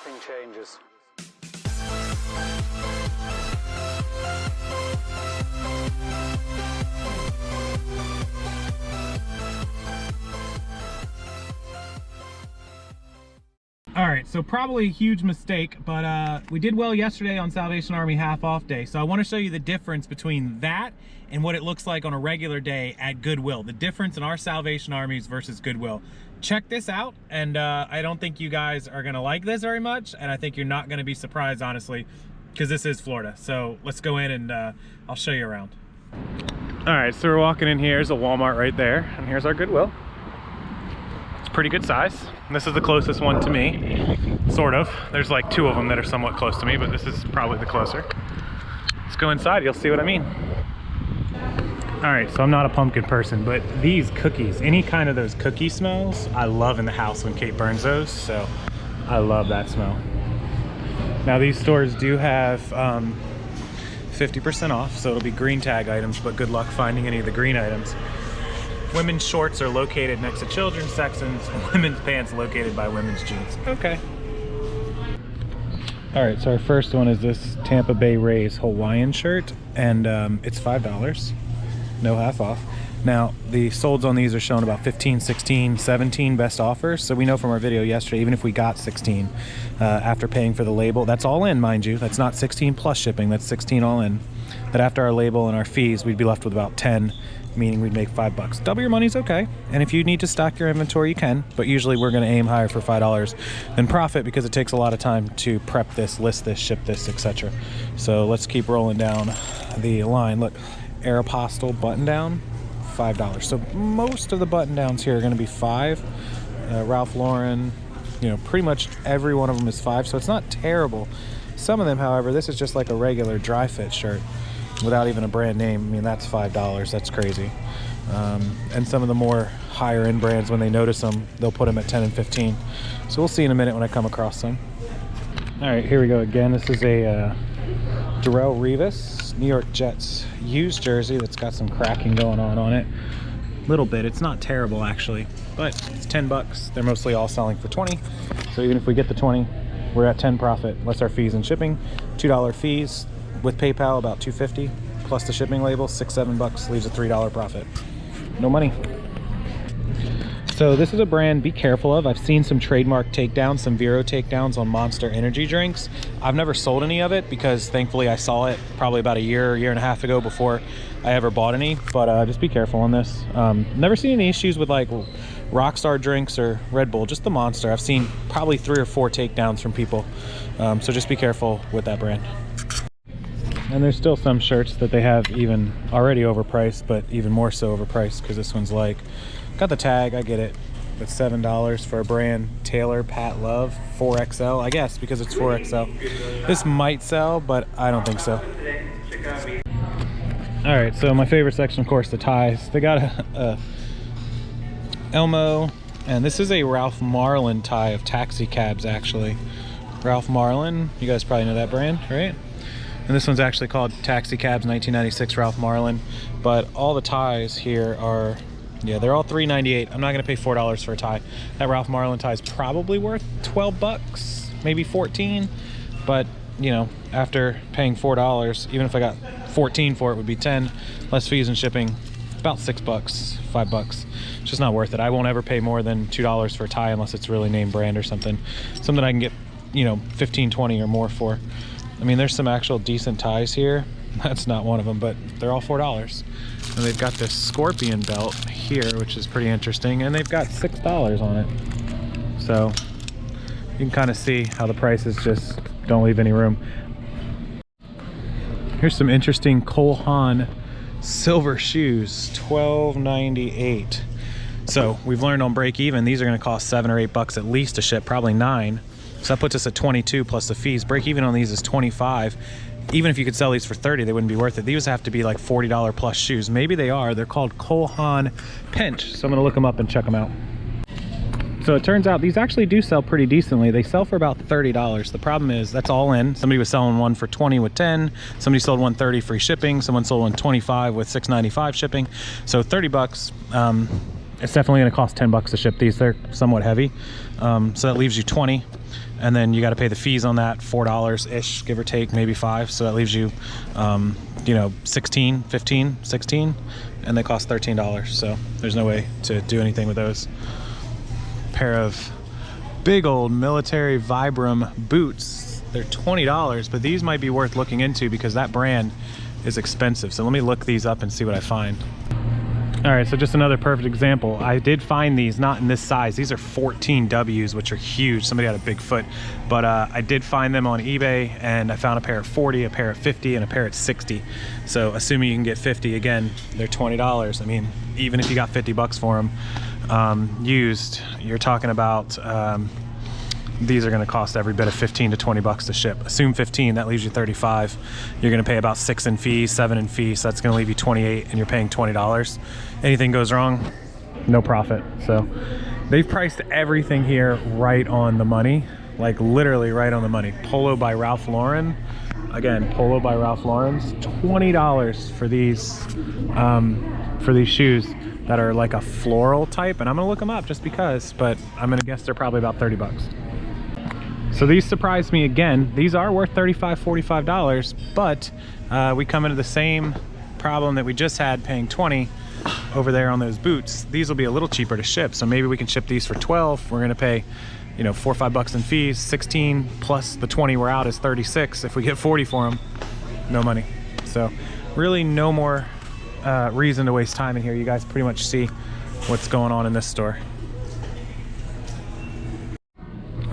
shipping changes. All right, so probably a huge mistake, but we did well yesterday on Salvation Army half off day. So I want to show you the difference between that and what it looks like on a regular day at Goodwill. The difference in our Salvation Armies versus Goodwill. Check this out, and I don't think you guys are gonna like this very much, and I think you're not gonna be surprised, honestly, because this is Florida. So let's go in and I'll show you around. All right, so we're walking in here. There's a Walmart right there, and here's our Goodwill. Pretty good size. This is the closest one to me, sort of. There's like two of them that are somewhat close to me, but this is probably the closer. Let's go inside, you'll see what I mean. All right, so I'm not a pumpkin person, but these cookies, any kind of those cookie smells, I love in the house when Kate burns those, so I love that smell. Now these stores do have 50% off, so it'll be green tag items, but good luck finding any of the green items. Women's shorts are located next to children's sections, and women's pants located by women's jeans. Okay. All right, so our first one is this Tampa Bay Rays Hawaiian shirt, and it's $5, no half off. Now, the solds on these are showing about 15, 16, 17 best offers. So we know from our video yesterday, even if we got 16 after paying for the label, that's all in, mind you. That's not 16 plus shipping, that's 16 all in. That after our label and our fees, we'd be left with about 10, meaning we'd make $5. Double your money's okay. And if you need to stock your inventory, you can, but usually we're gonna aim higher for $5 than profit because it takes a lot of time to prep this, list this, ship this, etc. So let's keep rolling down the line. Look, Aeropostale button down, $5. So most of the button downs here are gonna be $5. Ralph Lauren, you know, pretty much every one of them is $5, so it's not terrible. Some of them, however, this is just like a regular dry fit shirt without even a brand name. I mean, that's $5, that's crazy. And some of the more higher end brands, when they notice them, they'll put them at 10 and 15. So we'll see in a minute when I come across them. All right, here we go again. This is a Darrelle Revis New York Jets used jersey that's got some cracking going on it. Little bit, it's not terrible actually, but it's $10. They're mostly all selling for 20. So even if we get the 20, we're at 10 profit, less our fees and shipping. $2 fees with PayPal, about $2.50, plus the shipping label, $6-7 leaves a $3 profit. No money. So this is a brand be careful of. I've seen some trademark takedowns, some Vero takedowns on Monster energy drinks. I've never sold any of it because thankfully I saw it probably about a year and a half ago before I ever bought any, but just be careful on this. Never seen any issues with like Rockstar drinks or Red Bull, just the Monster. I've seen probably 3 or 4 takedowns from people. So just be careful with that brand. And there's still some shirts that they have even already overpriced, but even more so overpriced because this one's like, got the tag, I get it, but $7 for a brand Taylor Pat Love 4XL, I guess because it's 4XL. This might sell, but I don't think so. All right, so my favorite section, of course, the ties. They got a Elmo, and this is a Ralph Marlin tie of taxi cabs, actually. Ralph Marlin, you guys probably know that brand, right? And this one's actually called Taxi Cabs 1996 Ralph Marlin, but all the ties here are, yeah, they're all $3.98. I'm not gonna pay $4 for a tie. That Ralph Marlin tie is probably worth $12, maybe 14, but you know, after paying $4, even if I got 14 for it, would be 10, less fees and shipping, about $6, $5. It's just not worth it. I won't ever pay more than $2 for a tie unless it's really name brand or something I can get, you know, 15, 20 or more for. I mean, there's some actual decent ties here. That's not one of them, but they're all $4. And they've got this scorpion belt here, which is pretty interesting, and they've got $6 on it. So you can kind of see how the prices just don't leave any room. Here's some interesting Haan silver shoes, $12.98. So we've learned on break even, these are gonna cost $7 or $8 at least to ship, probably $9. So that puts us at 22 plus the fees. Break even on these is 25. Even if you could sell these for 30, they wouldn't be worth it. These have to be like $40 plus shoes. Maybe they are. They're called Haan Pinch. So I'm gonna look them up and check them out. So it turns out these actually do sell pretty decently. They sell for about $30. The problem is that's all in. Somebody was selling one for 20 with 10. Somebody sold one 30 free shipping. Someone sold one 25 with $6.95 shipping. So $30. it's definitely going to cost 10 bucks to ship these. They're somewhat heavy. So that leaves you 20. And then you got to pay the fees on that, $4-ish, give or take, maybe 5. So that leaves you, you know, 16, 15, 16, and they cost $13. So there's no way to do anything with those. Pair of big old military Vibram boots. They're $20, but these might be worth looking into because that brand is expensive. So let me look these up and see what I find. All right, so just another perfect example. I did find these, not in this size. These are 14Ws, which are huge. Somebody had a big foot. But I did find them on eBay, and I found a pair of 40, a pair of 50, and a pair at 60. So assuming you can get 50, again, they're $20. I mean, even if you got 50 bucks for them used, you're talking about, these are gonna cost every bit of 15 to 20 bucks to ship. Assume 15, that leaves you 35. You're gonna pay about 6 in fees, 7 in fees, so that's gonna leave you 28, and you're paying $20. Anything goes wrong, no profit. So they've priced everything here right on the money, like literally right on the money. Polo by Ralph Lauren, again, Polo by Ralph Lauren's, $20 for these shoes that are like a floral type, and I'm gonna look them up just because, but I'm gonna guess they're probably about 30 bucks. So these surprised me again. These are worth $35, $45, but we come into the same problem that we just had paying 20 over there on those boots. These will be a little cheaper to ship, so maybe we can ship these for 12. We're gonna pay, you know, 4 or 5 bucks in fees, 16 plus the 20 we're out is 36. If we get 40 for them, no money. So really no more reason to waste time in here. You guys pretty much see what's going on in this store.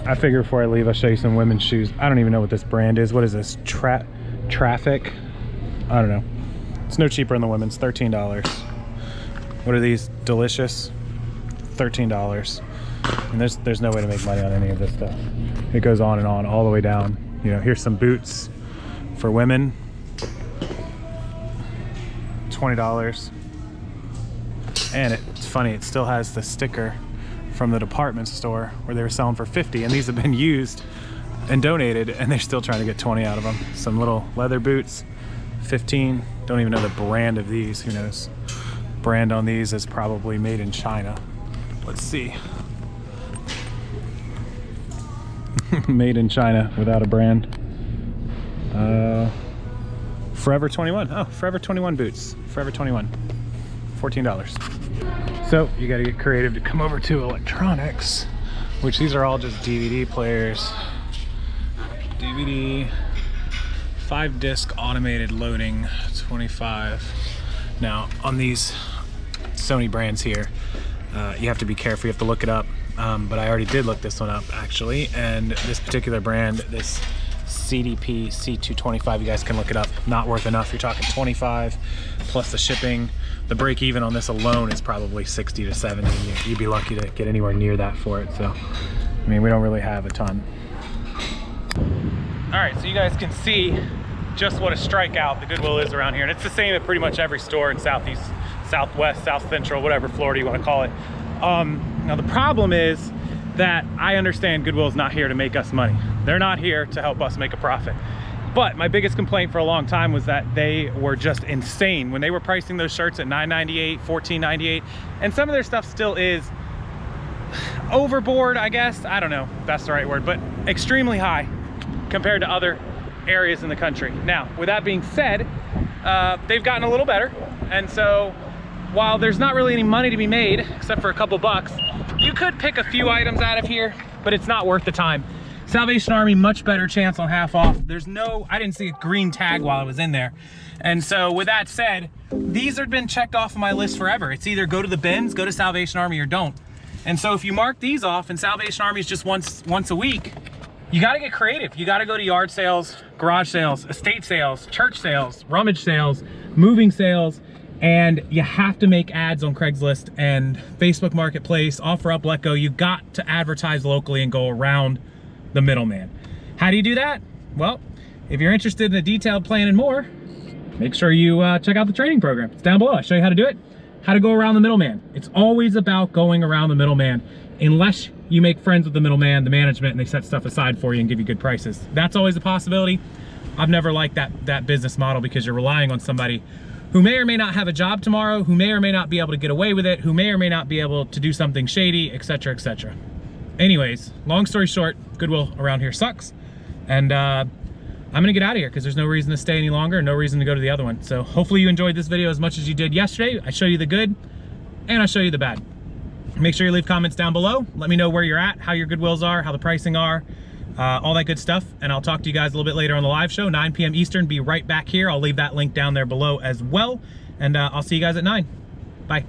I figure before I leave, I'll show you some women's shoes. I don't even know what this brand is. What is this? Traffic? I don't know. It's no cheaper in the women's, $13. What are these? Delicious? $13. And there's no way to make money on any of this stuff. It goes on and on, all the way down. You know, here's some boots for women. $20. And it's funny, it still has the sticker from the department store where they were selling for 50, and these have been used and donated, and they're still trying to get 20 out of them. Some little leather boots, 15. Don't even know the brand of these. Who knows? Brand on these is probably made in China. Let's see. Made in China without a brand. Forever 21. Oh, Forever 21 boots. Forever 21. $14. So you got to get creative to come over to electronics, which these are all just DVD players. DVD, 5-disc automated loading, 25. Now on these Sony brands here, you have to be careful, you have to look it up. But I already did look this one up actually, and this particular brand, this CDP C225, you guys can look it up, not worth enough. You're talking 25 plus the shipping. The break even on this alone is probably 60 to 70. You'd be lucky to get anywhere near that for it. So, I mean, we don't really have a ton. All right, so you guys can see just what a strikeout the Goodwill is around here. And it's the same at pretty much every store in Southeast, Southwest, South Central, whatever Florida you want to call it. Now the problem is that I understand Goodwill is not here to make us money. They're not here to help us make a profit. But my biggest complaint for a long time was that they were just insane when they were pricing those shirts at $9.98, $14.98, and some of their stuff still is overboard, I guess. I don't know if that's the right word, but extremely high compared to other areas in the country. Now, with that being said, they've gotten a little better, and so while there's not really any money to be made, except for a couple bucks, you could pick a few items out of here, but it's not worth the time. Salvation Army, much better chance on half off. There's no, I didn't see a green tag while I was in there. And so with that said, these have been checked off of my list forever. It's either go to the bins, go to Salvation Army, or don't. And so if you mark these off and Salvation Army is just once a week, you gotta get creative. You gotta go to yard sales, garage sales, estate sales, church sales, rummage sales, moving sales, and you have to make ads on Craigslist and Facebook Marketplace, offer up, let go. You got to advertise locally and go around the middleman. How do you do that? Well, if you're interested in a detailed plan and more, make sure you check out the training program. It's down below. I'll show you how to do it, how to go around the middleman. It's always about going around the middleman, unless you make friends with the middleman, the management, and they set stuff aside for you and give you good prices. That's always a possibility. I've never liked that business model because you're relying on somebody who may or may not have a job tomorrow, who may or may not be able to get away with it, who may or may not be able to do something shady, etc., etc. Anyways, long story short, Goodwill around here sucks. And I'm gonna get out of here because there's no reason to stay any longer, no reason to go to the other one. So hopefully you enjoyed this video as much as you did yesterday. I show you the good and I show you the bad. Make sure you leave comments down below. Let me know where you're at, how your Goodwills are, how the pricing are, all that good stuff. And I'll talk to you guys a little bit later on the live show, 9 p.m. Eastern. Be right back here. I'll leave that link down there below as well. And I'll see you guys at 9. Bye.